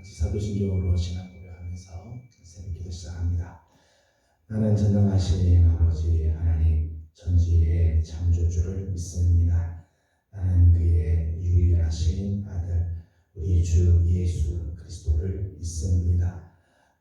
같이 사도신경으로 신앙 고백하면서 새벽 기도 시작합니다. 나는 전능하신 아버지 하나님 전지의 창조주를 믿습니다. 나는 그의 유일하신 아들 우리 주 예수 그리스도를 믿습니다.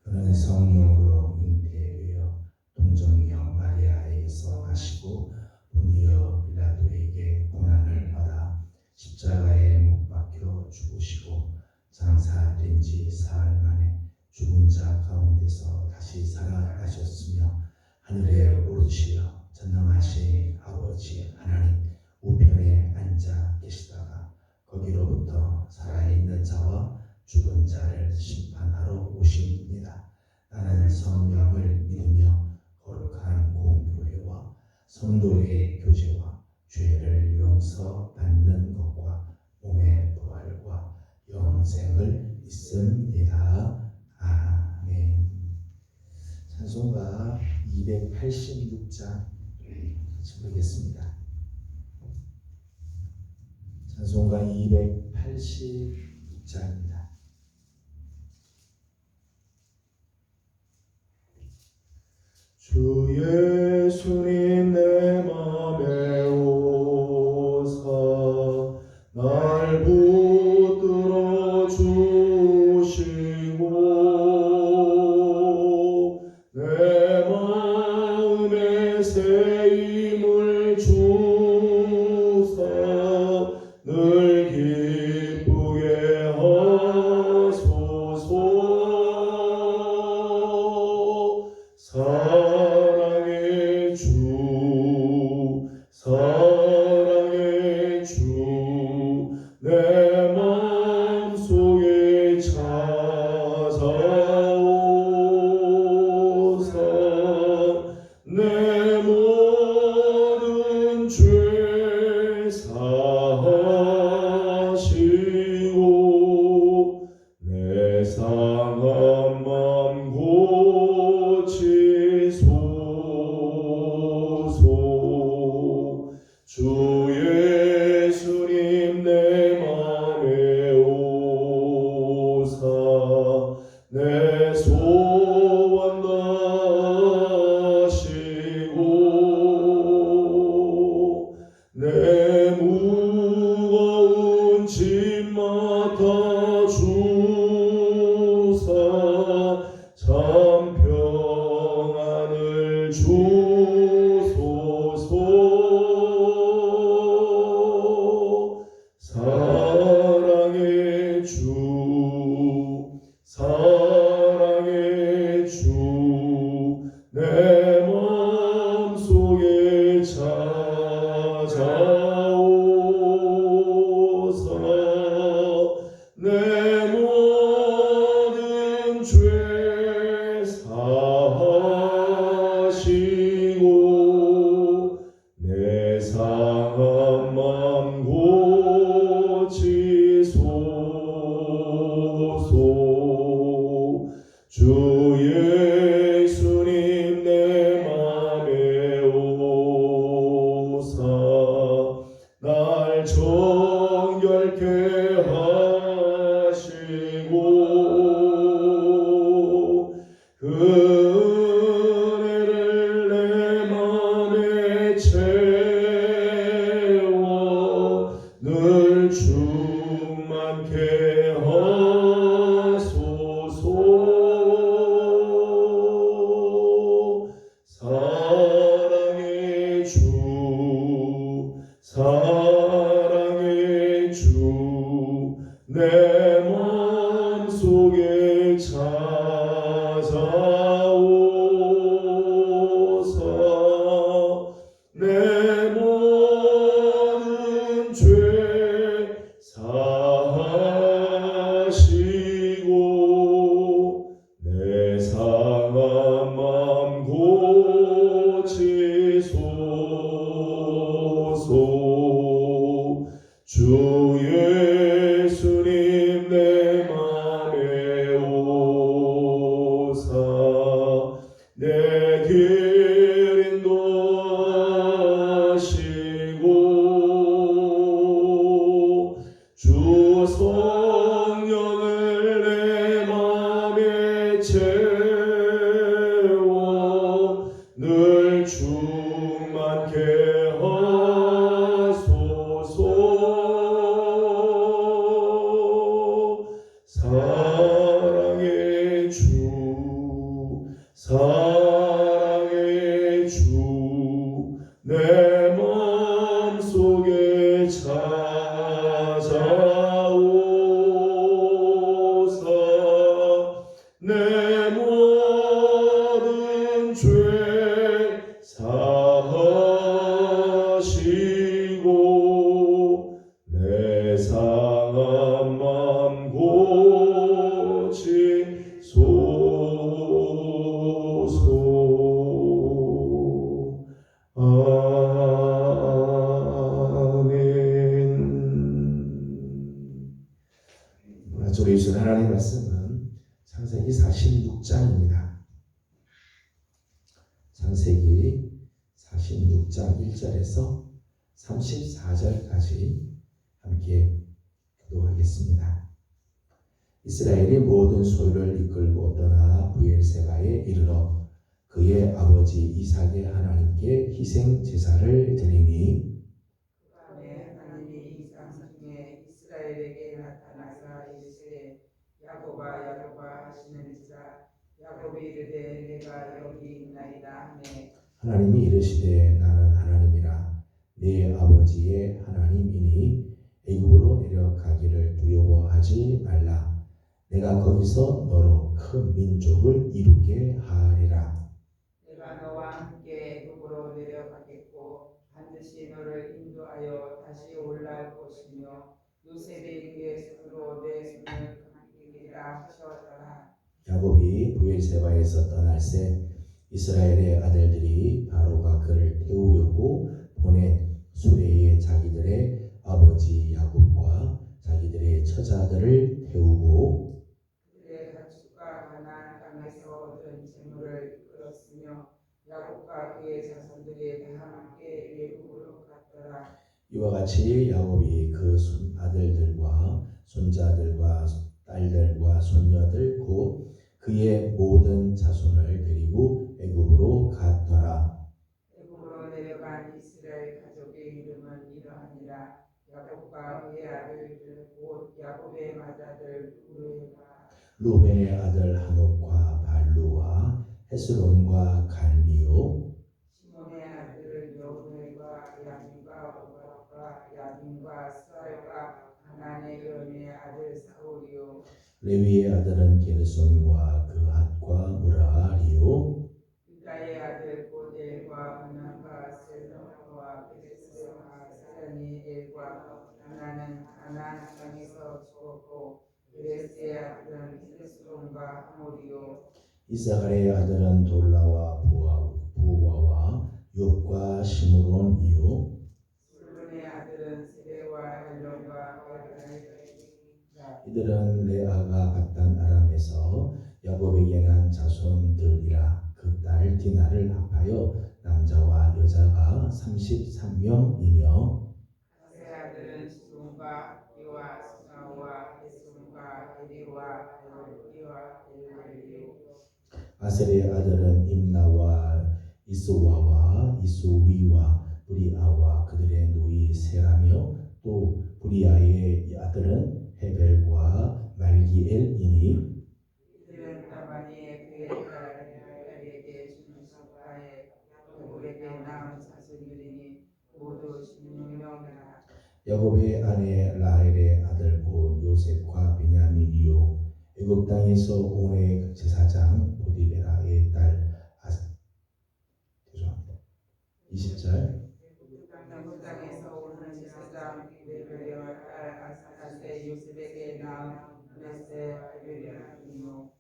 그는 성령으로 잉태되어 동정녀 마리아에게서 나시고 본디오 빌라도에게 고난을 받아 십자가에 못 박혀 죽으시고 장사된 지 사흘 만에 죽은 자 가운데서 다시 살아나셨으며 하늘에 오르시어 전능하신 아버지 하나님 우편에 앉아 계시다가 거기로부터 살아있는 자와 죽은 자를 심판하러 오십니다. 나는 성령을 믿으며 거룩한 공교회와 성도의 교제와 죄를 용서받는 것과 몸의 부활과 영생을 믿습니다. 아멘. 찬송가 286장 같이 부르겠습니다. 찬송가 286장입니다. 주 예수님 내 맘에 오사 날 붙들어 주시고 내 마음에 새 힘을 주사 늘 기쁘게 하소서. 사랑의 주 사랑의 주 내 마음속에 찾아오사 내 모든 죄 사하시고 내 상한 맘 고치소서. 주 예수님 내 맘에 오사 내 소원 다하시고 내 무거운 짐 맡아 주사 참 평안을 주소서. 사랑의 주 사랑의 주 내 마음속에 찾아오사 내 모든 죄 사하시고 내 상한 맘 고치소서. 주 예수님 내 맘에 오사 날 정결케 하시고 그 은혜를 내 맘에 채워 늘 충만케 하소서. 사랑의 주 사랑의 주 내 마음속에 찾아오사 내 모든 죄 사하시고 내 상한 맘 고치소서. 주 예수님 내 맘에 오 채워 늘 충만케 하소서. 사랑의 주, 사랑의 주, 내 마음속에 찾아오사 내 모든 죄 사하시고 내 상한 맘 고치소서. 아멘. 우리 주신 하나님의 말씀은 창세기 46장입니다. 창세기 46장 1절에서 34절까지 함께 교도하겠습니다. 이스라엘이 모든 소유를 이끌고 떠나 브엘세바에 이르러 그의 아버지 이삭의 하나님께 희생 제사를 드리니 하나님이 이삭 중에 이스라엘에게 나타나사 이르시되 야곱아 야곱아 하시는지라 야곱이 이르되 내가 여기 있나이다 하매 하나님이 이르시되 나는 하나님이라 네 아버지의 하나님이니 애굽으로 내려가기를 두려워하지 말라. 내가 거기서 너로 큰 민족을 이루게 하리라. 내가 너와 함께 애굽으로 내려가겠고 반드시 너를 인도하여 다시 올라올 것이며 요셉의 귀에 손으로 내 손을 감기리라 하셨더라. 야곱이 브엘세바에서 떠날새 이스라엘의 아들들이 바로가 그를 태우려고 보낸 수레에 자기들의 아버지 야곱과 자기들의 처자들을 태우고 그들의 가축과 가나안 땅에서 얻은 재물을 이끌었으며 야곱과 그의 자손들이 다 함께 애굽으로 갔더라. 이와 같이 야곱이 그 아들들과 손자들과 딸들과 손녀들 곧 그의 모든 자손을 데리고 애굽으로 갔더라. 애굽으로 내려간 이스라엘 가족의 이름은 이러하니라. 야곱과 그의 아들들 곧 야곱의 맏아들 루벤의 아들 한옥과 발루와 헤스론과 갈미요 시몬의 아들 여우넬과 야민과 오박과 야민과 스알과 하나의 연의 아들 사울이요 레위의 아들은 게르손과 그핫과 무라리요 유다의 아들 고델과 하난과 셀로와 베레스와 사련이 엘과 하나는 가나안 땅에서 죽었고 베레스의 아들은 헤스론과 하모리요 이사갈의 아들은 돌라와 부와와 욥과 시므론이요 술문의 아들은 세레와 헬론과 이들은 레아가 갔던 아람에서 야곱에게 난 자손들이라. 그 딸 디나를 합하여 남자와 여자가 33명이며 세 아들은 시돈과 이와 스나와 에스론과 에리와 엘리와 엘리요 아셀의 아들은 임나와 이스와와 이스위와 브리아와 그들의 노이 세라며 또 브리아의 아들은 헤벨과 말기엘이니 이들은 라반이 그의 딸에게 준 석가에 야곱에게 낳은 자손들이니 모두 16명이라. 야곱의 아내 라헬의 아들 곧 요셉과 베냐민이요 애굽 땅에서 온의 제사장 보디베라의 딸 죄송합니다. 20절 애굽 땅에서 오는 제사장 베베레와 딸 아사세 요셉에게 낳은 블레셋 베베레이요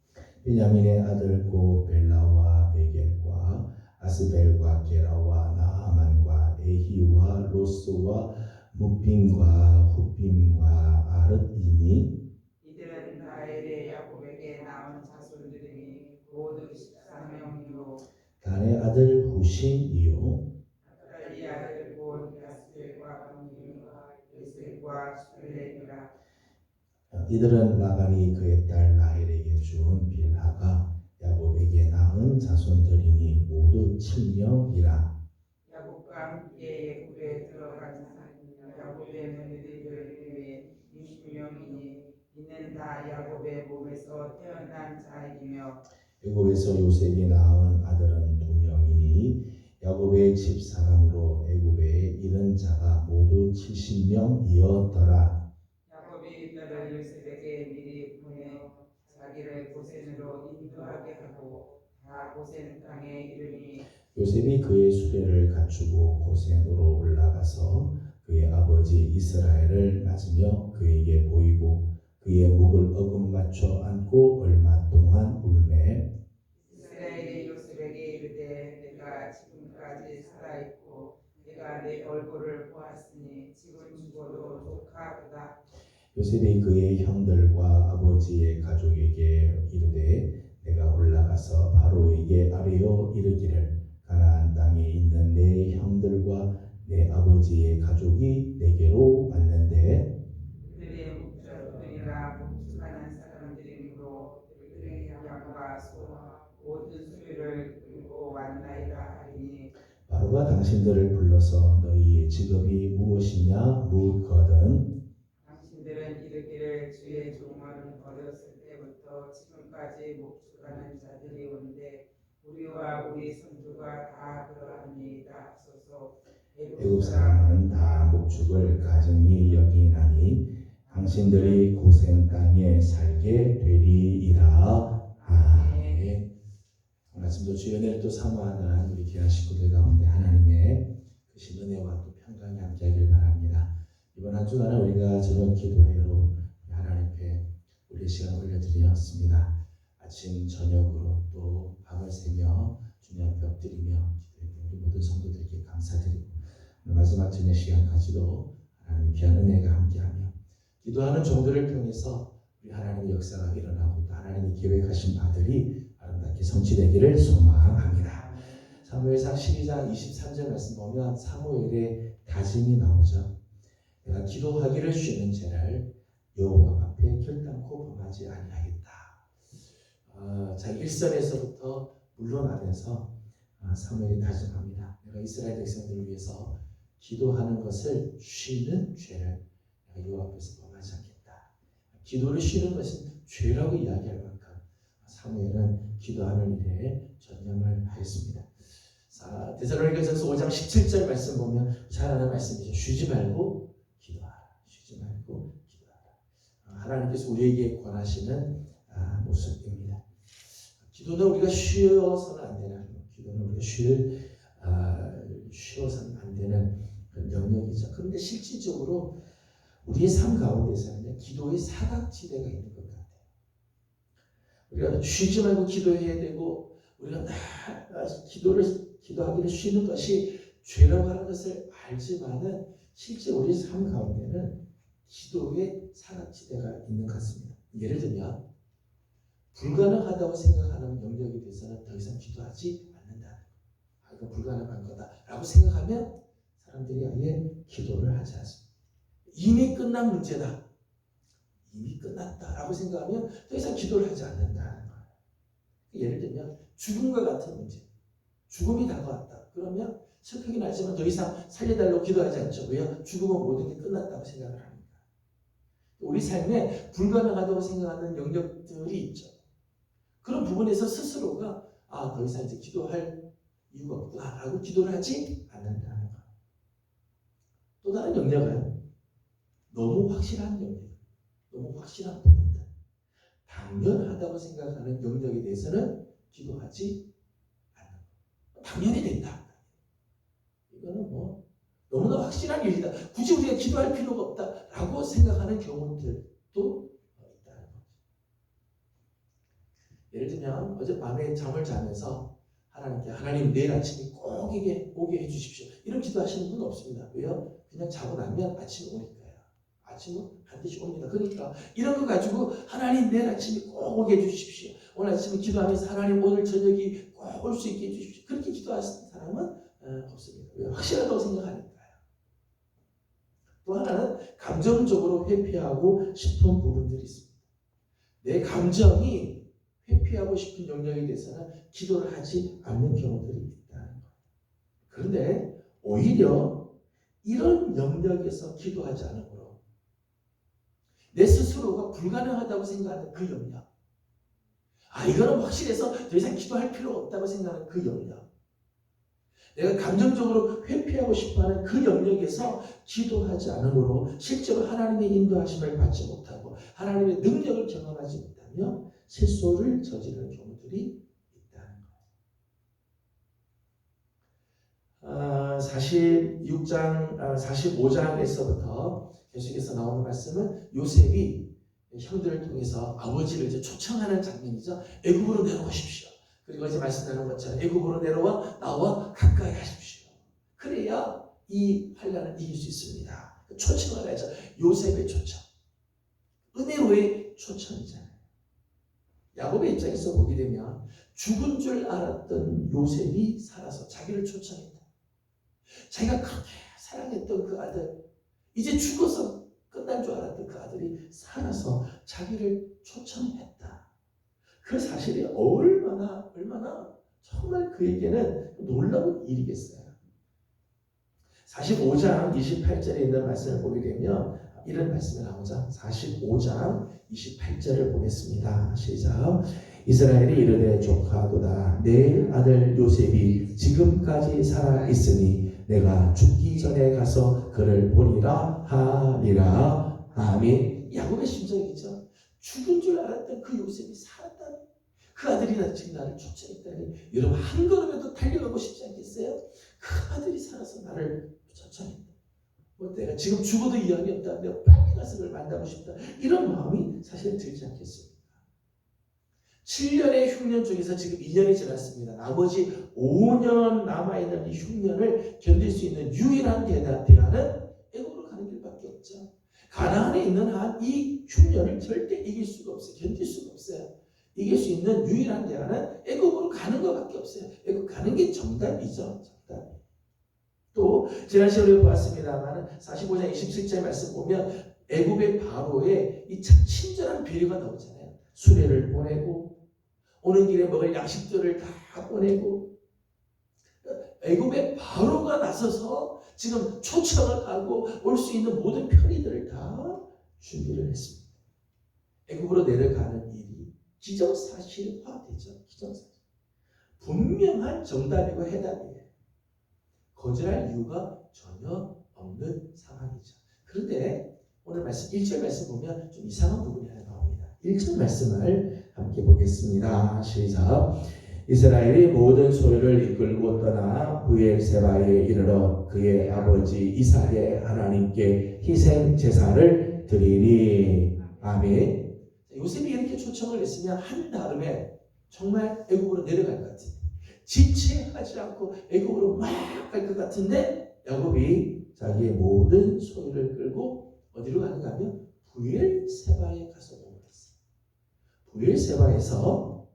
베냐민의 아들 곧 벨라와 베겔과 아스벨과 게라와 나아만과 에히와 로스와 무빔과 후빔과 아르이니 이들은 라헬의 야곱에게 낳은 자손들이니 모두 14명이요 단의 아들 후심이요 나팔리 아들 곧 야스벨과 분미와 예슬과 술레이라. 이들은 라반이 그의 딸 라헬에게 준 빌하가 함께 애굽에 들어간 야곱의 며느리들 위해 60명이니 이는 다 야곱의 몸에서 태어난 자이며 애굽에서 요셉이 낳은 아들은 2명이니 야곱의 집 사람으로 애굽에 이른 자가 모두 70명이었더라. 야곱이 딸을 요셉에게 미리 보내 자기를 고센으로 인도하게 하고 다 고센 땅에 이르니 요셉이 그의 수레를 갖추고 고센으로 올라가서 그의 아버지 이스라엘을 맞으며 그에게 보이고 그의 목을 어금맞춰 안고 얼마 동안 울매 이스라엘이 요셉에게 이르되 내가 지금까지 살아있고 내가 내 얼굴을 보았으니 지금 죽어도 조카보다. 요셉이 그의 형들과 아버지의 가족에게 이르되 내가 올라가서 바로에게 아뢰어 이르기를 가나안 땅에 있는 내 형들과 내 아버지의 가족이 내게로 왔는데 그들의 목적뿐이라 목축하는 사람들이므로 그들의 양과 소와 모든 소유를 끌고 왔나이다 하리니 바로가 당신들을 불러서 너희의 직업이 무엇이냐 묻거든 당신들은 이르기를 주의 종은 어렸을 때부터 지금까지 목축하는 자들이 온데 우리와 우리 손주가 다 그러하니이다 하소서. 애굽 사람은 다 목축을 가증히 여기나니 당신들이 고센 땅에 살게 되리이다. 아멘. 오늘 아침도 주의 은혜를 또 사모하는 우리 귀한 식구들 가운데 하나님의 크신 은혜와 또 평강이 함께하길 바랍니다. 이번 한 주간은 우리가 저녁 기도회로 하나님께 우리의 시간 올려드렸습니다. 아침 저녁으로 또 밤을 새며 주님 앞에 엎드리며 기도했던 우리 모든 성도들께 감사드리고 오늘 마지막 저녁 시간까지도 하나님의 귀한 은혜가 함께하며 기도하는 종들을 통해서 우리 하나님의 역사가 일어나고 또 하나님이 계획하신 바들이 아름답게 성취되기를 소망합니다. 사무엘상 12장 23절 말씀 보면 사무엘의 다짐이 나오죠. 내가 기도하기를 쉬는 죄를 여호와 앞에 결단코 범하지 아니하겠다. 자기 일선에서부터 물러나면서 사무엘이 다짐합니다. 내가 이스라엘 백성들을 위해서 기도하는 것을 쉬는 죄를 내가 여호와 앞에서 범하지 않겠다. 기도를 쉬는 것은 죄라고 이야기할 만큼 사무엘은 기도하는 일에 전념을 하였습니다. 데살로니가전서 5장 17절 말씀 보면 잘하는 말씀이죠. 쉬지 말고 기도하라. 쉬지 말고 기도하라. 하나님께서 우리에게 권하시는 모습입니다. 기도는 우리가 쉬어서는 안 되는 기도는 우리가 쉬어서는 안 되는 그런 영역이죠. 그런데 실질적으로 우리의 삶 가운데서는 기도의 사각지대가 있는 것 같아요. 우리가 쉬지 말고 기도해야 되고 우리가 기도하기를 쉬는 것이 죄라고 하는 것을 알지만은 실제 우리 삶 가운데는 기도의 사각지대가 있는 것 같습니다. 예를 들면 불가능하다고 생각하는 영역에 대해서는 더 이상 기도하지 않는다. 이거 불가능한 거다라고 생각하면 사람들이 아예 기도를 하지 않습니다. 이미 끝난 문제다. 이미 끝났다라고 생각하면 더 이상 기도를 하지 않는다는 거예요. 예를 들면 죽음과 같은 문제. 죽음이 다가왔다. 그러면 슬프긴 하지만 더 이상 살려달라고 기도하지 않죠. 왜요? 죽음은 모든 게 끝났다고 생각을 합니다. 우리 삶에 불가능하다고 생각하는 영역들이 있죠. 그런 부분에서 스스로가 더 이상 이제 기도할 이유가 없구나라고 기도를 하지 않는다는 거예요. 또 다른 영역은 너무 확실한 영역, 너무 확실한 부분들, 당연하다고 생각하는 영역에 대해서는 기도하지 않는 거예요. 당연히 된다. 이거는 너무나 확실한 일이다. 굳이 우리가 기도할 필요가 없다라고 생각하는 경우들도 있다는 거죠. 예를 들면 어젯밤에 잠을 자면서 하나님 내일 아침에 꼭 오게 해주십시오. 이런 기도하시는 분은 없습니다. 왜요? 그냥 자고 나면 아침에 오니까요. 아침은 반드시 옵니다. 그러니까 이런 거 가지고 하나님 내일 아침에 꼭 오게 해주십시오. 오늘 아침에 기도하면서 하나님 오늘 저녁이 꼭 올 수 있게 해주십시오. 그렇게 기도하시는 사람은 없습니다. 왜? 확실하다고 생각하니까요. 또 하나는 감정적으로 회피하고 싶은 부분들이 있습니다. 내 감정이 회피하고 싶은 영역에 대해서는 기도를 하지 않는 경우들이 있다는 거예요. 그런데 오히려 이런 영역에서 기도하지 않으므로 내 스스로가 불가능하다고 생각하는 그 영역, 이거는 확실해서 더 이상 기도할 필요 없다고 생각하는 그 영역, 내가 감정적으로 회피하고 싶어하는 그 영역에서 기도하지 않으므로 실제로 하나님의 인도하심을 받지 못하고 하나님의 능력을 경험하지 못하며 실소를 저지르는 경우들이 있다는 거예요. 45장에서부터 계속해서 나오는 말씀은 요셉이 형들을 통해서 아버지를 이제 초청하는 장면이죠. 애굽으로 내려오십시오. 그리고 이제 말씀하는 것처럼 애굽으로 내려와 나와 가까이 하십시오. 그래야 이 환난을 이길 수 있습니다. 초청을 하죠. 요셉의 초청. 은혜로의 초청이잖아요. 야곱의 입장에서 보게 되면 죽은 줄 알았던 요셉이 살아서 자기를 초청했다. 자기가 그렇게 사랑했던 그 아들, 이제 죽어서 끝난 줄 알았던 그 아들이 살아서 자기를 초청했다. 그 사실이 얼마나 정말 그에게는 놀라운 일이겠어요. 45장 28절에 있는 말씀을 보게 되면 이런 말씀이 나오죠. 45장 28절을 보겠습니다. 시작. 이스라엘이 이르되 조카도다 내 아들 요셉이 지금까지 살아있으니 내가 죽기 전에 가서 그를 보리라 하리라. 아멘. 야곱의 심정이죠. 죽은 줄 알았던 그 요셉이 살았다니, 그 아들이 지금 나를 초청했다니, 여러분 한 걸음에도 달려가고 싶지 않겠어요? 그 아들이 살아서 나를 초청했다. 내가 지금 죽어도 이한이 없다. 내가 빨리 가서 그를 만나고 싶다. 이런 마음이 사실 들지 않겠습니까? 7년의 흉년 중에서 지금 2년이 지났습니다. 나머지 5년 남아있는 이 흉년을 견딜 수 있는 유일한 대안은 애굽으로 가는 길밖에 없죠. 가나안에 있는 한 이 흉년을 절대 이길 수가 없어요. 견딜 수가 없어요. 이길 수 있는 유일한 대안은 애굽으로 가는 것밖에 없어요. 애굽 가는 게 정답이죠. 정답. 또 지난 시간에 보았습니다만 45장 27절 말씀 보면 애굽의 바로의 이 참 친절한 배려가 나오잖아요. 수레를 보내고 오는 길에 먹을 양식들을 다 보내고 애굽의 바로가 나서서 지금 초청을 하고 올 수 있는 모든 편의들을 다 준비를 했습니다. 애굽으로 내려가는 일이 기정사실화되죠. 기정사실. 분명한 정답이고 해답이에요. 거절할 이유가 전혀 없는 상황이죠. 그런데 오늘 말씀 1절 말씀 보면 좀 이상한 부분이 하나 나옵니다. 1절 말씀을 함께 보겠습니다. 시작. 이스라엘이 모든 소유를 이끌고 떠나 브엘세바에 이르러 그의 아버지 이삭의 하나님께 희생 제사를 드리니. 아멘. 요셉이 이렇게 초청을 했으면 한 다음에 정말 애굽으로 내려갈 것 같은데, 지체하지 않고 애굽으로 막 갈 것 같은데, 야곱이 자기의 모든 소유를 끌고 어디로 가는가 하면 브엘세바에 가서 머물렀어요. 브엘세바에서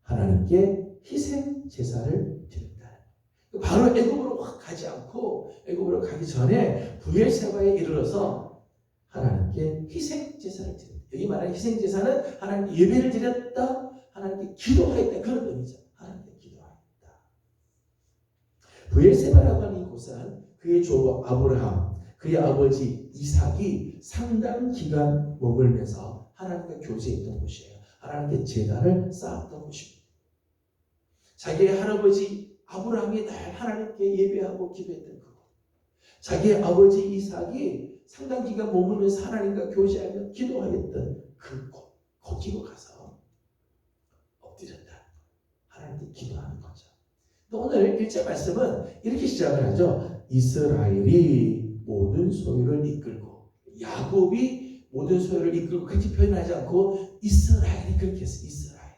하나님께 희생 제사를 드린다. 바로 애굽으로 확 가지 않고 애굽으로 가기 전에 브엘세바에 이르러서 하나님께 희생 제사를 드린다. 여기 말하는 희생 제사는 하나님께 예배를 드렸다, 하나님께 기도하였다, 그런 의미죠. 하나님께 기도하였다. 브엘세바라고 하는 이곳은 그의 조 아브라함, 그의 아버지 이삭이 상당 기간 머물면서 하나님과 교제했던 곳이에요. 하나님께 제단을 쌓았던 곳입니다. 자기의 할아버지 아브라함이 날 하나님께 예배하고 기도했던 그곳, 자기의 아버지 이삭이 상당 기간 머물면서 하나님과 교제하며 기도하였던 그곳, 거기로 가서 엎드렸다. 하나님께 기도하는 거죠. 오늘 1절 말씀은 이렇게 시작을 하죠. 이스라엘이 모든 소유를 이끌고, 야곱이 모든 소유를 이끌고, 그렇게 표현하지 않고 이스라엘이 그렇게 했어요. 이스라엘.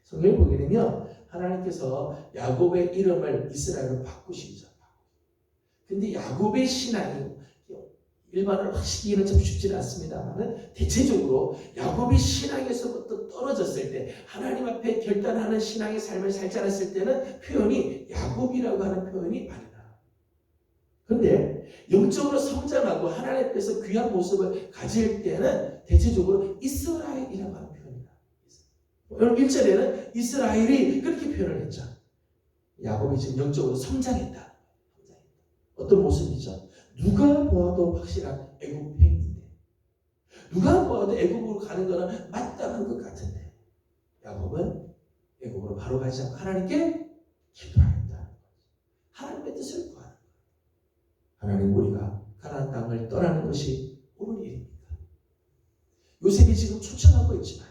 성경을 보게 되면 하나님께서 야곱의 이름을 이스라엘로 바꾸시죠. 근데 야곱의 신앙이 일반으로 확실히는 참 쉽지는 않습니다만, 대체적으로 야곱이 신앙에서부터 떨어졌을 때, 하나님 앞에 결단하는 신앙의 삶을 살지 않았을 때는 표현이 야곱이라고 하는 표현이 많이 나와요. 그런데 영적으로 성장하고 하나님 앞에서 귀한 모습을 가질 때는 대체적으로 이스라엘이라고 하는 표현이 나와요. 오늘 1절에는 이스라엘이 그렇게 표현을 했죠. 야곱이 지금 영적으로 성장했다. 어떤 모습이죠? 누가 보아도 확실한 애굽 행위인데, 누가 보아도 애굽으로 가는 거는 마땅한 것 같은데, 야곱은 애굽으로 바로 가지 않고 하나님께 기도하였다는 거죠. 하나님의 뜻을 구하는 거예요. 하나님, 우리가 가나안 땅을 떠나는 것이 옳은 일입니까? 요셉이 지금 초청하고 있지만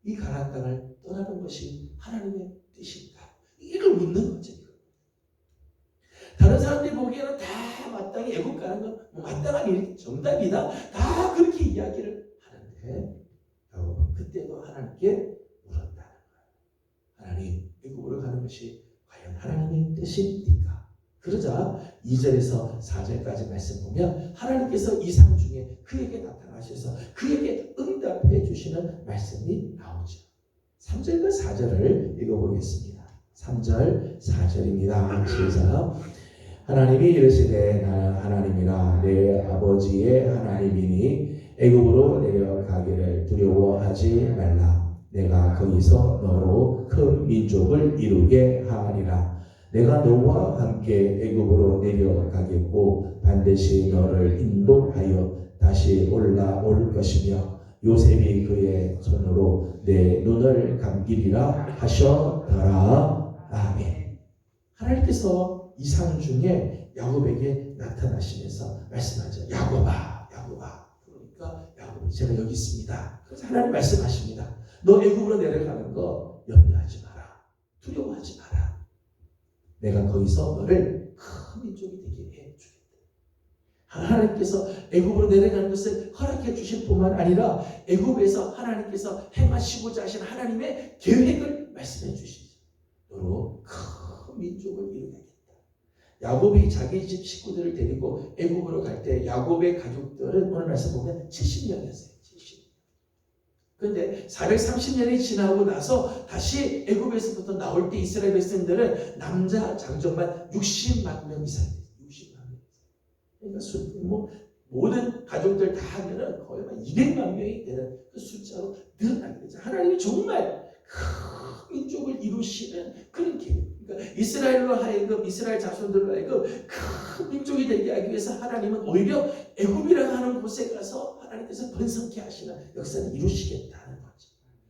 이 가나안 땅을 떠나는 것이 하나님의 뜻인가? 이걸 묻는 거죠. 다른 사람들이 보기에는 다 마땅히 애굽 가는 건 뭐 마땅한 일, 정답이다. 다 그렇게 이야기를 하는데 야곱은 그때도 하나님께 물었다는 거예요. 하나님, 애굽으로 가는 것이 과연 하나님의 뜻입니까? 그러자 2절에서 4절까지 말씀 보면 하나님께서 이상 중에 그에게 나타나셔서 그에게 응답해 주시는 말씀이 나오죠. 3절과 4절을 읽어보겠습니다. 3절 4절입니다. 시작. 하나님이 이르시되 나는 하나님이라 내 아버지의 하나님이니 애굽으로 내려가기를 두려워하지 말라. 내가 거기서 너로 큰 민족을 이루게 하리라. 내가 너와 함께 애굽으로 내려가겠고 반드시 너를 인도하여 다시 올라올 것이며 요셉이 그의 손으로 내 눈을 감기리라 하셨더라. 아멘. 하나님께서 이상 중에 야곱에게 나타나시면서 말씀하죠. 야곱아, 야곱아. 그러니까 야곱이 제가 여기 있습니다. 그래서 하나님 말씀하십니다. 너 애굽으로 내려가는 거 염려하지 마라. 두려워하지 마라. 내가 거기서 너를 큰 민족이 되게 해주겠다. 하나님께서 애굽으로 내려가는 것을 허락해 주실 뿐만 아니라 애굽에서 하나님께서 행하시고자 하신 하나님의 계획을 말씀해 주시죠. 너로 큰 민족을 이루겠다. 야곱이 자기 집 식구들을 데리고 애굽으로 갈 때 야곱의 가족들은 오늘 말씀 보면 70명이었어요. 70명. 그런데 430년이 지나고 나서 다시 애굽에서부터 나올 때 이스라엘 백성들은 남자 장정만 60만 명 이상 됐어요. 60만 명. 그러니까 모든 가족들 다 하면은 거의 200만 명이 되는 그 숫자로 늘어나게 되죠. 하나님이 정말 큰 민족을 이루시는 그런 계획. 그러니까 이스라엘로 하여금 이스라엘 자손들로 하여금 큰 민족이 되게 하기 위해서 하나님은 오히려 애굽이라고 하는 곳에 가서 하나님께서 번성케 하시는 역사를 이루시겠다는 거죠.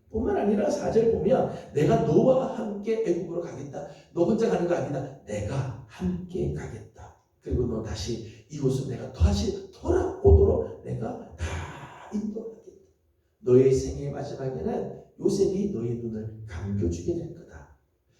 뿐만 아니라 4절 보면 내가 너와 함께 애굽으로 가겠다. 너 혼자 가는 거 아니다. 내가 함께 가겠다. 그리고 너 다시 이곳으로 내가 다시 돌아오도록 내가 다 인도하겠다. 너의 생의 마지막에는 요셉이 너의 눈을 감겨주게 될 거다.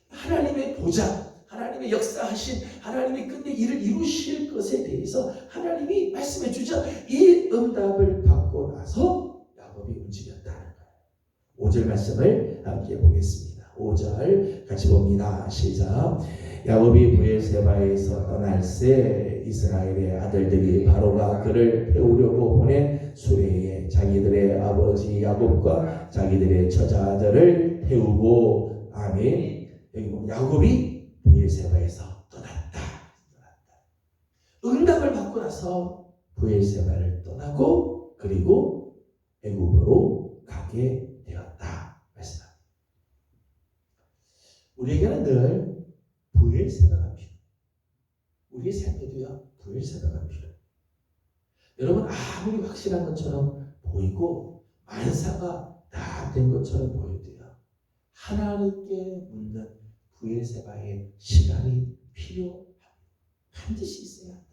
하나님의 보좌, 하나님의 역사하신 하나님의 끝내 일을 이루실 것에 대해서 하나님이 말씀해 주자. 이 응답을 받고 나서 야곱이 움직였다는 거예요. 5절 말씀을 함께 보겠습니다. 5절 같이 봅니다. 시작. 야곱이 브엘세바에서 떠날새 이스라엘의 아들들이 바로가 그를 태우려고 보낸 수레에 자기들의 아버지 야곱과 자기들의 처자들을 태우고 아멘. 여기 보면 야곱이 브엘세바에서 떠났다. 응답을 받고 나서 브엘세바를 떠나고 그리고 애굽으로 가게 되었다. 말씀합니다. 우리에게는 늘 브엘세바가 필요해요. 우리의 삶에도요 브엘세바가 필요해요. 여러분 아무리 확실한 것처럼 보이고 만사가 다 된 것처럼 보여도요 하나님께 묻는 브엘세바의 시간이 필요합니다. 반드시 있어야 한다.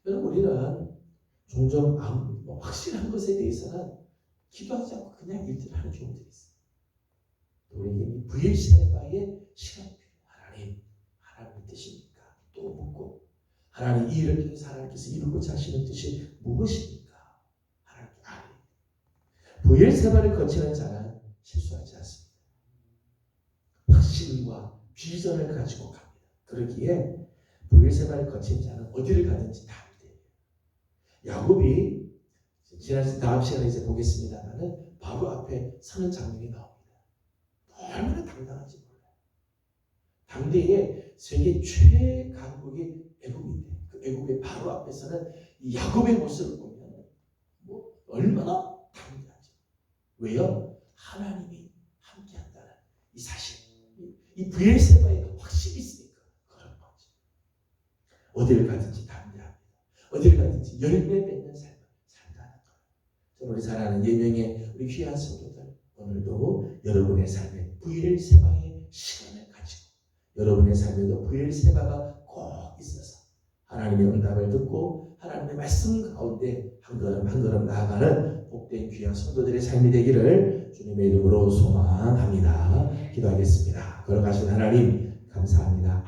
여러분 우리는 종종 확실한 것에 대해서는 기도하지 않고 그냥 일들을 하는 경우들이 있어요. 우리에게 이 브엘세바의 시간이 필요해요. 하나님 뜻입니까? 또 묻고 하나님 이 일을 통해서 하나님께서 이루고자 하시는 뜻이 무엇입니까? 하나님께 아멘. 브엘세바를 거치는 자는 실수하지 않습니다. 확신과 비전을 가지고 갑니다. 그러기에 브엘세바를 거친 자는 어디를 가든지 다 돼요. 야곱이 지난 다음 시간에 이제 보겠습니다만은 바로 앞에 서는 장면이 나옵니다. 얼마나 당당한지 몰라요. 당대에 세계 최강국이 애굽인데 그 애굽의 바로 앞에서는 이 야곱의 모습을 보면 얼마나 당당한지. 왜요? 하나님이 함께한다는 이 사실, 이 브엘세바의 확신이 있으니까 그런 거지. 어디를 가든지 담대합니다. 어디를 가든지 열매 맺는 삶을 산다는 거예요. 저는 우리 사랑하는 예명의 우리 귀한 성도들, 오늘도 여러분의 삶에 부일 세바의 시간을 가지고 여러분의 삶에도 부일 세바가 꼭 있어서 하나님의 응답을 듣고 하나님의 말씀 가운데 한 걸음 한 걸음 나아가는 복된 귀한 성도들의 삶이 되기를 주님의 이름으로 소망합니다. 기도하겠습니다. 걸어가신 하나님 감사합니다.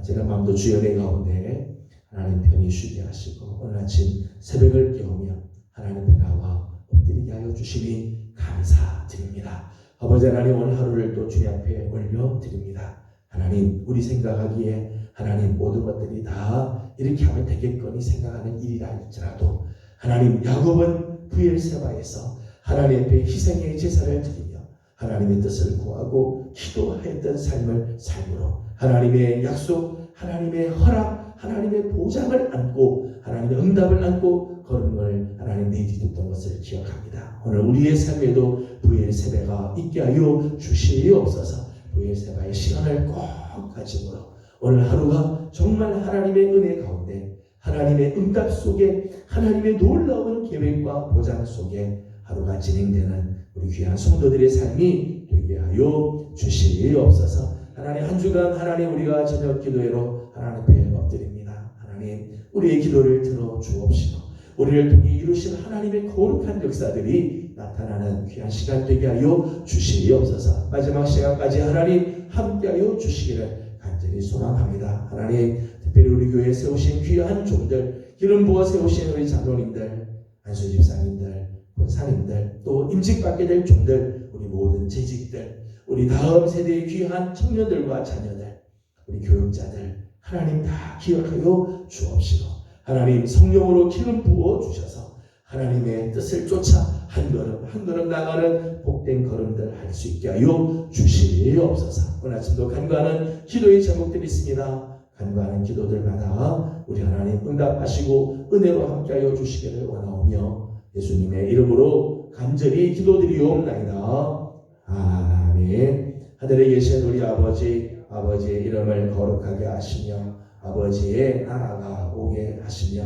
제가 마음도 주연의 가운데 하나님 편히 쉬게 하시고 오늘 아침 새벽을 깨우며 하나님 앞에 나와 엎드리게 하여 주시니 감사드립니다. 아버지 하나님, 오늘 하루를 또 주님 앞에 올려드립니다. 하나님, 우리 생각하기에 하나님 모든 것들이 다 이렇게 하면 되겠거니 생각하는 일이라 할지라도 하나님, 야곱은 브엘세바에서 하나님 앞에 희생의 제사를 드리며 하나님의 뜻을 구하고 기도했던 삶을 삶으로 하나님의 약속, 하나님의 허락, 하나님의 보장을 안고 하나님의 응답을 안고 걸음을 하나님 내디뎠던 것을 기억합니다. 오늘 우리의 삶에도 브엘세바가 있게 하여 주시옵소서. 브엘세바의 시간을 꼭 가지므로 오늘 하루가 정말 하나님의 은혜 가운데 하나님의 응답 속에 하나님의 놀라운 계획과 보장 속에 하루가 진행되는 우리 귀한 성도들의 삶이 되게 하여 주시옵소서. 하나님, 한 주간 하나님 우리가 저녁 기도회로 하나님 앞에 엎드립니다. 하나님, 우리의 기도를 들어 주옵시고 우리를 통해 이루신 하나님의 거룩한 역사들이 나타나는 귀한 시간 되게 하여 주시옵소서. 마지막 시간까지 하나님 함께하여 주시기를 간절히 소망합니다. 하나님, 특별히 우리 교회에 세우신 귀한 종들, 기름 부어 세우신 우리 장로님들, 안수 집사님들, 권사님들, 또 임직받게 될 종들, 우리 모든 재직들, 우리 다음 세대의 귀한 청년들과 자녀들, 우리 교육자들, 하나님 다 기억하여 주옵시고 하나님 성령으로 기름 부어 주셔서 하나님의 뜻을 쫓아 한 걸음 한 걸음 나가는 복된 걸음들 할 수 있게 하여 주시옵소서. 오늘 아침도 간구하는 기도의 제목들이 있습니다. 간구하는 기도들마다 우리 하나님 응답하시고 은혜로 함께하여 주시기를 원하오며 예수님의 이름으로 간절히 기도드리옵나이다. 아멘. 하늘에 계신 우리 아버지의 이름을 거룩하게 하시며 아버지의 나라가 오게 하시며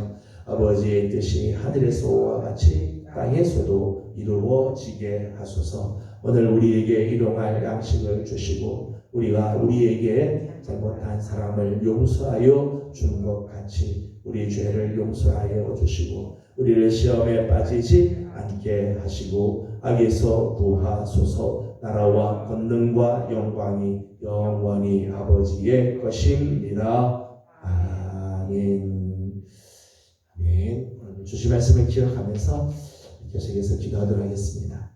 아버지의 뜻이 하늘에서와 같이 땅에서도 이루어지게 하소서. 오늘 우리에게 일용할 양식을 주시고 우리가 우리에게 잘못한 사람을 용서하여 주는 것 같이 우리 죄를 용서하여 주시고 우리를 시험에 빠지지 않게 하시고 악에서 구하소서. 나라와 권능과 영광이 영원히 아버지의 것입니다. 아멘. 아멘. 오늘 주신 말씀을 기억하면서 계속해서 기도하도록 하겠습니다.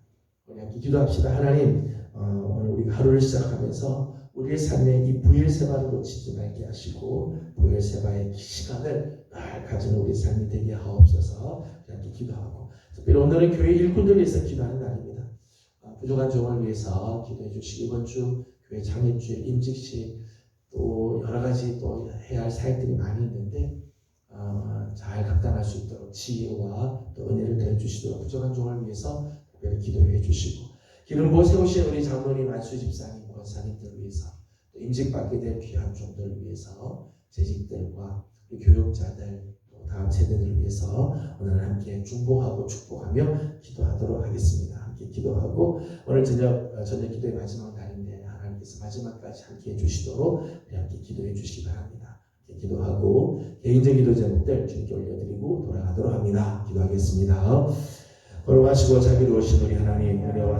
우리 함께 기도합시다. 하나님, 오늘 우리가 하루를 시작하면서 우리의 삶에 이 브엘세바를 놓치지 말게 하시고 브엘세바의 시간을 늘 가지는 우리 삶이 되게 하옵소서. 함께 기도하고 특별히 오늘은 교회 일꾼들을 위해서 기도하는 날입니다. 부족한 종을 위해서 기도해 주시기 이번 주 교회 창립주일 임직식 또 여러 가지 또 해야 할 사역들이 많이 있는데 잘 감당할 수 있도록 지혜와 또 은혜를 더해 주시도록 부족한 종을 위해서 특별히 기도해 주시고 기름 부어 세우신 우리 장로님, 안수 집사님, 권사님들을 위해서 또 임직받게 될 귀한 종들을 위해서 재직들과 교육자들 또 다음 세대들을 위해서 오늘 함께 중보하고 축복하며 기도하도록 하겠습니다. 함께 기도하고 오늘 저녁 기도의 마지막 날인데 하나님께서 마지막까지 함께 해주시도록 함께 기도해 주시기 바랍니다. 함께 기도하고 개인적 기도 제목들 주님께 올려드리고 돌아가도록 합니다. 기도하겠습니다. 걸어가시고 자비로우신 우리 하나님, 은혜와